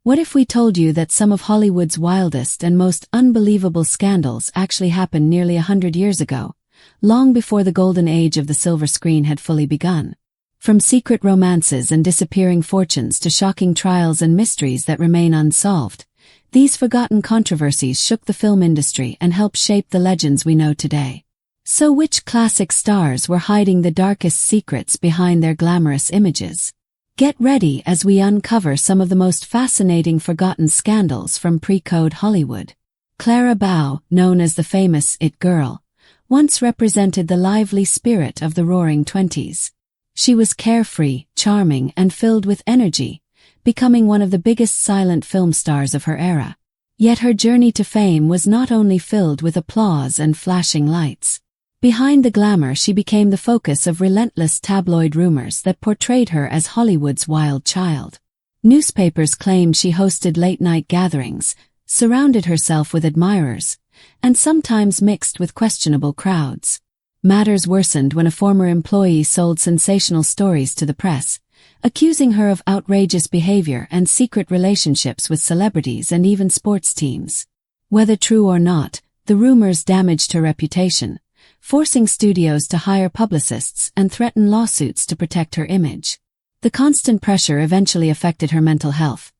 What if we told you that some of Hollywood's wildest and most unbelievable scandals actually happened nearly 100 years ago, long before the golden age of the silver screen had fully begun? From secret romances and disappearing fortunes to shocking trials and mysteries that remain unsolved, these forgotten controversies shook the film industry and helped shape the legends we know today. So which classic stars were hiding the darkest secrets behind their glamorous images? Get ready as we uncover some of the most fascinating forgotten scandals from pre-code Hollywood. Clara Bow, known as the famous It Girl, once represented the lively spirit of the Roaring Twenties. She was carefree, charming, and filled with energy, becoming one of the biggest silent film stars of her era. Yet her journey to fame was not only filled with applause and flashing lights. Behind the glamour, she became the focus of relentless tabloid rumors that portrayed her as Hollywood's wild child. Newspapers claimed she hosted late-night gatherings, surrounded herself with admirers, and sometimes mixed with questionable crowds. Matters worsened when a former employee sold sensational stories to the press, accusing her of outrageous behavior and secret relationships with celebrities and even sports teams. Whether true or not, the rumors damaged her reputation, forcing studios to hire publicists and threaten lawsuits to protect her image. The constant pressure eventually affected her mental health,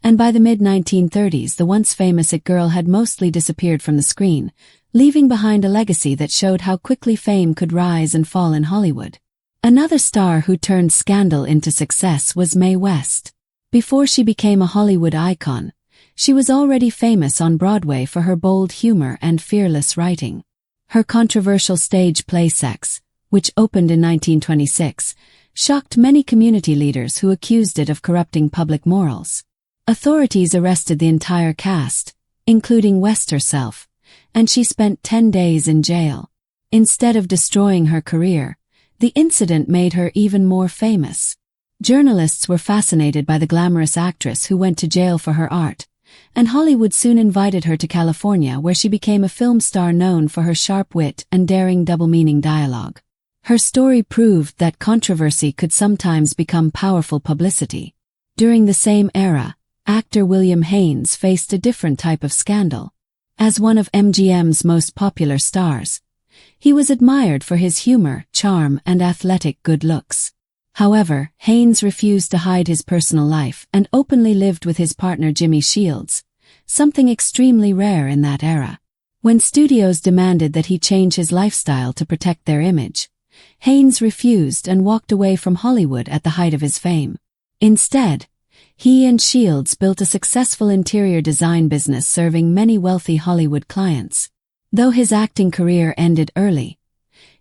and by the mid-1930s the once famous It Girl had mostly disappeared from the screen, leaving behind a legacy that showed how quickly fame could rise and fall in Hollywood. Another star who turned scandal into success was Mae West. Before she became a Hollywood icon, she was already famous on Broadway for her bold humor and fearless writing. Her controversial stage play Sex, which opened in 1926, shocked many community leaders who accused it of corrupting public morals. Authorities arrested the entire cast, including West herself, and she spent 10 days in jail. Instead of destroying her career, the incident made her even more famous. Journalists were fascinated by the glamorous actress who went to jail for her art, and Hollywood soon invited her to California, where she became a film star known for her sharp wit and daring double-meaning dialogue. Her story proved that controversy could sometimes become powerful publicity. During the same era, actor William Haynes faced a different type of scandal. As one of MGM's most popular stars, he was admired for his humor, charm, and athletic good looks. However, Haynes refused to hide his personal life and openly lived with his partner Jimmy Shields, something extremely rare in that era. When studios demanded that he change his lifestyle to protect their image, Haynes refused and walked away from Hollywood at the height of his fame. Instead, he and Shields built a successful interior design business serving many wealthy Hollywood clients. Though his acting career ended early,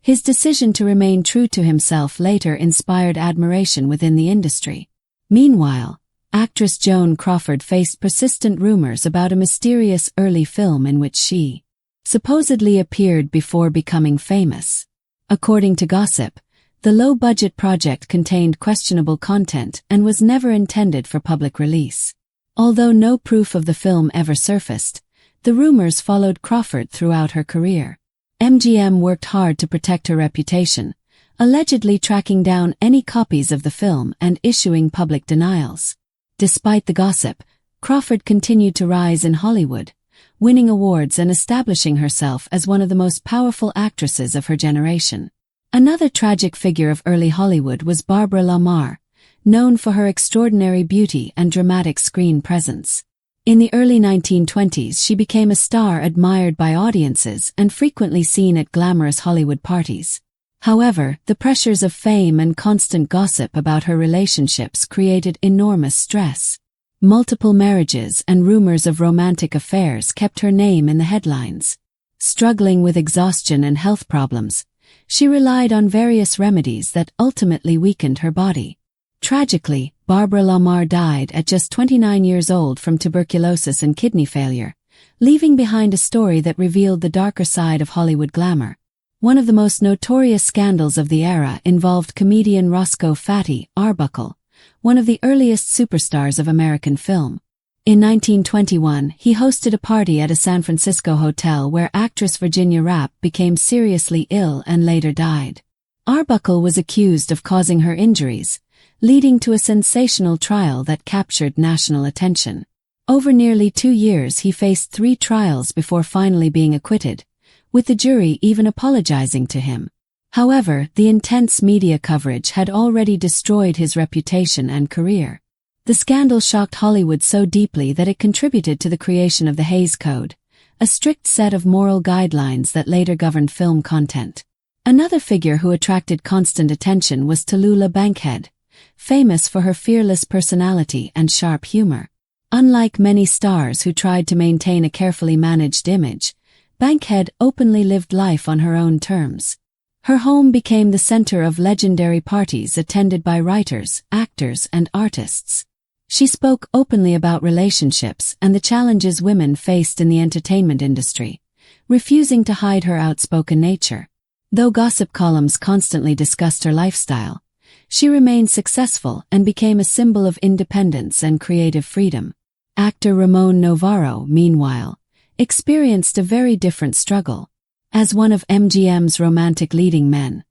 his decision to remain true to himself later inspired admiration within the industry. Meanwhile, actress Joan Crawford faced persistent rumors about a mysterious early film in which she supposedly appeared before becoming famous. According to gossip, the low-budget project contained questionable content and was never intended for public release. Although no proof of the film ever surfaced, the rumors followed Crawford throughout her career. MGM worked hard to protect her reputation, allegedly tracking down any copies of the film and issuing public denials. Despite the gossip, Crawford continued to rise in Hollywood, winning awards and establishing herself as one of the most powerful actresses of her generation. Another tragic figure of early Hollywood was Barbara Lamar, known for her extraordinary beauty and dramatic screen presence. In the early 1920s, she became a star admired by audiences and frequently seen at glamorous Hollywood parties. However, the pressures of fame and constant gossip about her relationships created enormous stress. Multiple marriages and rumors of romantic affairs kept her name in the headlines. Struggling with exhaustion and health problems, she relied on various remedies that ultimately weakened her body. Tragically, Barbara Lamar died at just 29 years old from tuberculosis and kidney failure, leaving behind a story that revealed the darker side of Hollywood glamour. One of the most notorious scandals of the era involved comedian Roscoe "Fatty" Arbuckle, one of the earliest superstars of American film. In 1921, he hosted a party at a San Francisco hotel where actress Virginia Rappe became seriously ill and later died. Arbuckle was accused of causing her injuries, leading to a sensational trial that captured national attention. Over nearly 2 years he faced 3 trials before finally being acquitted, with the jury even apologizing to him. However, the intense media coverage had already destroyed his reputation and career. The scandal shocked Hollywood so deeply that it contributed to the creation of the Hays Code, a strict set of moral guidelines that later governed film content. Another figure who attracted constant attention was Tallulah Bankhead, famous for her fearless personality and sharp humor. Unlike many stars who tried to maintain a carefully managed image, Bankhead openly lived life on her own terms. Her home became the center of legendary parties attended by writers, actors, and artists. She spoke openly about relationships and the challenges women faced in the entertainment industry, refusing to hide her outspoken nature. Though gossip columns constantly discussed her lifestyle, she remained successful and became a symbol of independence and creative freedom. Actor Ramon Novarro, meanwhile, experienced a very different struggle. As one of MGM's romantic leading men,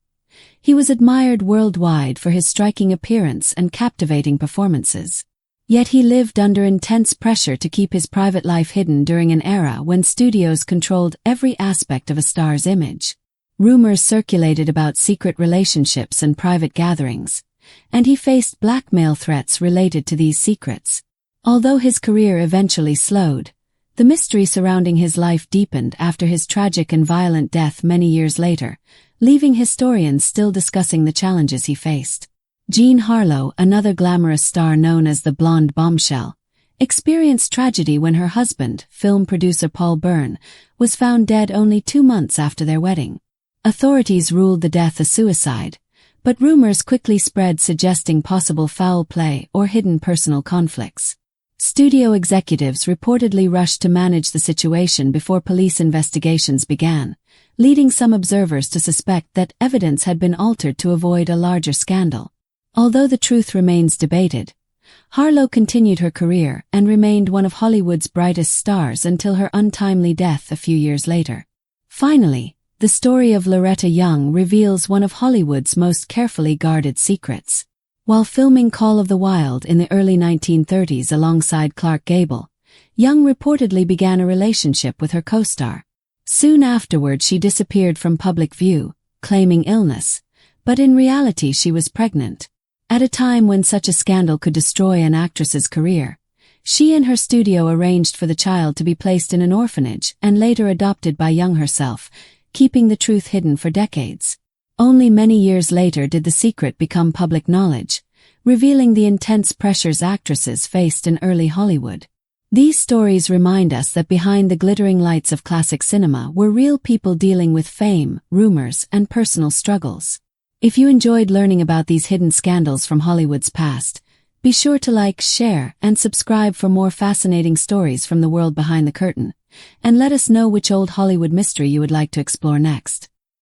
he was admired worldwide for his striking appearance and captivating performances. Yet he lived under intense pressure to keep his private life hidden during an era when studios controlled every aspect of a star's image. Rumors circulated about secret relationships and private gatherings, and he faced blackmail threats related to these secrets. Although his career eventually slowed, the mystery surrounding his life deepened after his tragic and violent death many years later, leaving historians still discussing the challenges he faced. Jean Harlow, another glamorous star known as the blonde bombshell, experienced tragedy when her husband, film producer Paul Byrne, was found dead only 2 months after their wedding. Authorities ruled the death a suicide, but rumors quickly spread suggesting possible foul play or hidden personal conflicts. Studio executives reportedly rushed to manage the situation before police investigations began, leading some observers to suspect that evidence had been altered to avoid a larger scandal. Although the truth remains debated, Harlow continued her career and remained one of Hollywood's brightest stars until her untimely death a few years later. Finally, the story of Loretta Young reveals one of Hollywood's most carefully guarded secrets. While filming Call of the Wild in the early 1930s alongside Clark Gable, Young reportedly began a relationship with her co-star. Soon afterward she disappeared from public view, claiming illness, but in reality she was pregnant. At a time when such a scandal could destroy an actress's career, she and her studio arranged for the child to be placed in an orphanage and later adopted by Young herself, keeping the truth hidden for decades. Only many years later did the secret become public knowledge, revealing the intense pressures actresses faced in early Hollywood. These stories remind us that behind the glittering lights of classic cinema were real people dealing with fame, rumors, and personal struggles. If you enjoyed learning about these hidden scandals from Hollywood's past, be sure to like, share, and subscribe for more fascinating stories from the world behind the curtain, and let us know which old Hollywood mystery you would like to explore next.